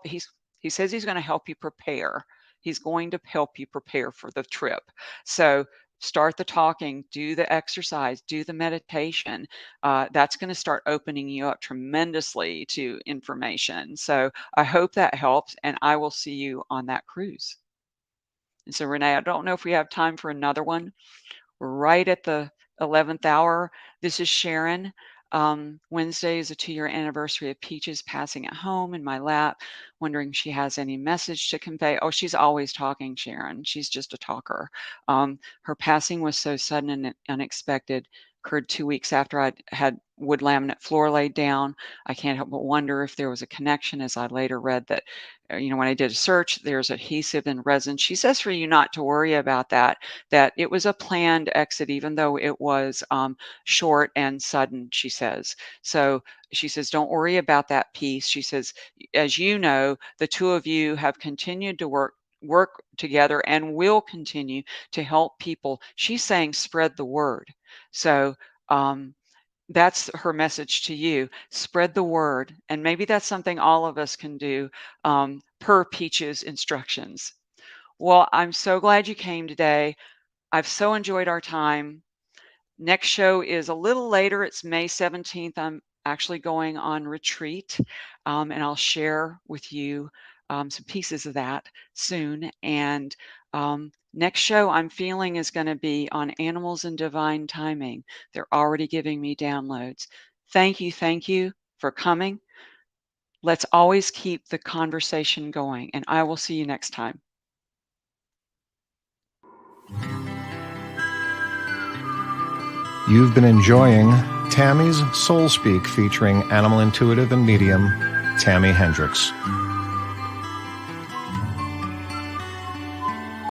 He says he's going to help you prepare. He's going to help you prepare for the trip. So start the talking, do the exercise, do the meditation. That's going to start opening you up tremendously to information. So I hope that helps, and I will see you on that cruise. And so, Renee, I don't know if we have time for another one. We're right at the 11th hour. This is Sharon. Wednesday is a 2-year anniversary of Peaches passing at home in my lap, wondering if she has any message to convey. Oh, she's always talking, Sharon. She's just a talker. Her passing was so sudden and unexpected, occurred 2 weeks after I had wood laminate floor laid down. I can't help but wonder if there was a connection, as I later read that, when I did a search, there's adhesive and resin. She says for you not to worry about that it was a planned exit, even though it was short and sudden, she says. So she says, don't worry about that piece. She says, as you know, the two of you have continued to work together and will continue to help people. She's saying spread the word. So that's her message to you. Spread the word. And maybe that's something all of us can do per Peach's instructions. Well, I'm so glad you came today. I've so enjoyed our time. Next show is a little later. It's May 17th. I'm actually going on retreat, and I'll share with you some pieces of that soon. And next show I'm feeling is going to be on animals and divine timing. They're already giving me downloads. Thank you for coming. Let's always keep the conversation going, and I will see you next time. You've been enjoying Tammy's Soul Speak featuring animal intuitive and medium Tami Hendricks.